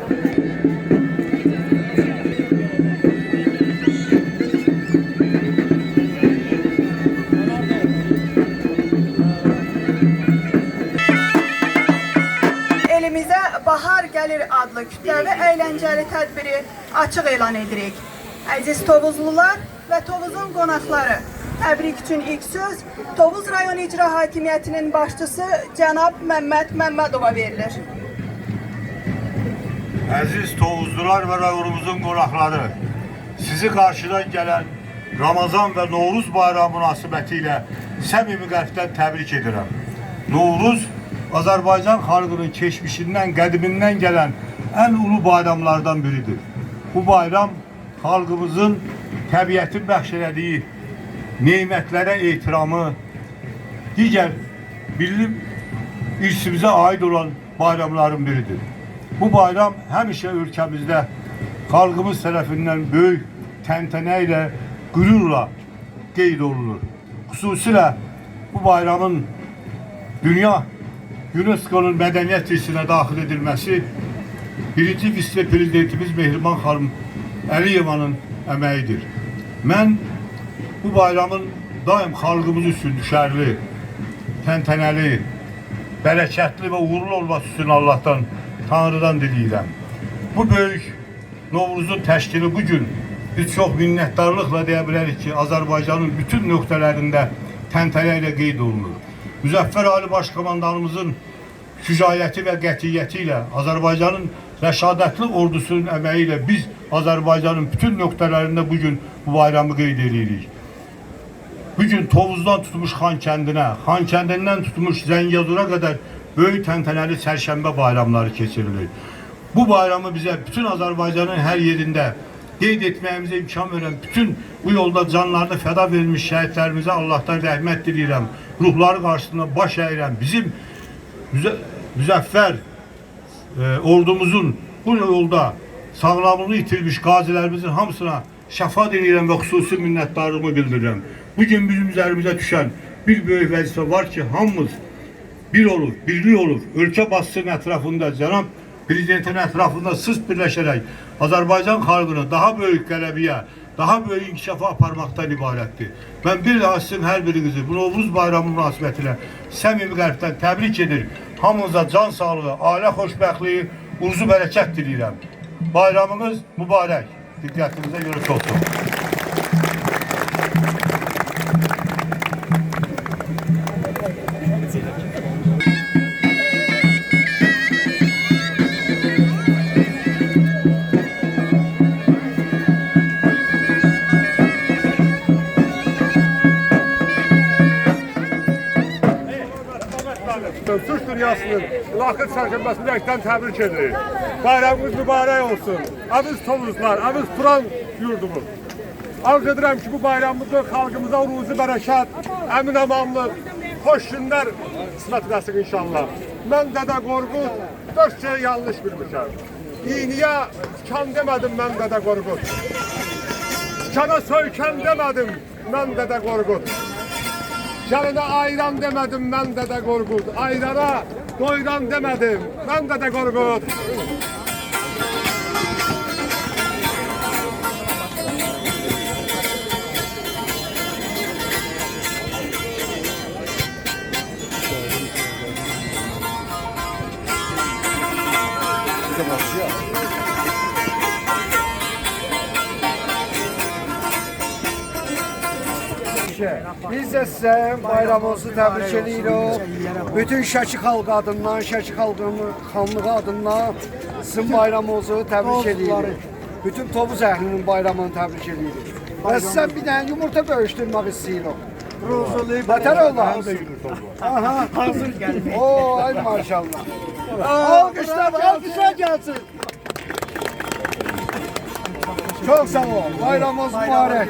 Elimizə Bahar Gəlir adlı kütləvi əyləncəli tədbiri açıq elan edirik. Əziz Tovuzlular və Tovuzun qonaqları, təbrik üçün ilk söz Tovuz rayon icra hakimiyyətinin başçısı cənab Məmməd Məmmədova verilir. Əziz Tovuzlular və rayonumuzun qonaqları, sizi qarşıdan gələn Ramazan və Novruz bayramı münasibəti ilə səmimi qəlbdən təbrik edirəm. Novruz, Azərbaycan xalqının keçmişindən, qədimindən gələn ən ulu bayramlardan biridir. Bu bayram xalqımızın təbiətin bəxş elədiyi nemətlərə ehtiramı, digər milli irsimizə aid olan bayramların biridir. Bu bayram həmişə ölkəmizdə xalqımız tərəfindən böyük təntənə ilə, qürurla qeyd olunur. Xüsusilə bu bayramın dünya UNESCO-nun mədəniyyət irsinə daxil edilməsi birinci vitse-prezidentimiz Mehriban xanım Əliyevanın əməyidir. Mən bu bayramın daim xalqımız üçün düşərli, təntənəli, bərəkətli və uğurlu olması üçün Allahdan, Tanrıdan diləyirəm. Bu böyük Novruzun təşkili bugün biz çox minnətdarlıqla deyə bilərik ki, Azərbaycanın bütün nöqtələrində təntənə ilə qeyd olunur. Müzəffər Ali Başkomandanımızın şücaəti və qətiyyəti ilə, Azərbaycanın rəşadətli ordusunun əməyi ilə biz Azərbaycanın bütün nöqtələrində bugün bu bayramı qeyd edirik. Bugün Tovuzdan tutmuş Xankəndinə, Xankəndindən tutmuş Zəngəzura qədər böyük təntənəli Sərşənbə bayramları keçirilir. Bu bayramı bizə bütün Azərbaycanın hər yerində qeyd etməyimizə imkan verən bütün bu yolda canlarını fəda verilmiş şəhidlərimizə Allahdan rəhmət diləyirəm. Ruhları qarşısında baş əyirəm. Bizim müzəffər ordumuzun bu yolda sağlamlığını itirmiş qazilərimizin hamısına şəfa diləyirəm və xüsusi minnətdarlığımı bildirirəm. Bugün bizim üzərimizə düşən bir böyük vəzifə var ki, hamımız bir olur, birlik olur. Ölkə basısının ətrafında, cənab Prezidentin ətrafında sıx birləşərək Azərbaycan xalqını daha böyük qələbiyə, daha böyük inkişafa aparmaqdan ibarətdir. Mən bir daha sizin hər birinizi bu Novruz bayramı münasibətilə səmimi qəlbdən təbrik edir. Hamınıza can sağlığı, ailə xoşbəxtliyi, uruzu bərəkət diləyirəm. Bayramınız mübarək. Diqqətinizə görə olsun. Türk dünyasının laxır sərşənbəsini rəngdən təbrik edirik. Bayramımız mübarək olsun. Aziz Tovuzlar, aziz Turan yurdumuz. Arz edirəm ki, bu bayramımızı xalqımıza ruzi bərəkət, əmin amanlıq, xoş günlər qismət eləsin inşallah. Mən Dədə Qorqud 4 şey yanlış bilmişəm. İğniyə tikan demədim mən Dədə Qorqud. Tikana söykən demədim mən Dədə Qorqud. Gəlinə ayran demədim mən Dədə Qorqud. Ayrana doyran demədim mən Dədə Qorqud. Biz də sizə bayramınızı təbrik edirik. Bütün Şəki xalqı adından, Şəki xanlığı adından sizin bayramınızı təbrik edirik. Bütün Tovuz əhlinin bayramını təbrik edirik. Və sizə bir dənə yumurta bölüşdürmək istəyirik. Bətər olar. Aha, hazır gəlmək. Oo, ay maşallah. Alqışlar, alqışlar gəlsin. Çox sağ ol. Bayramınız mübarək.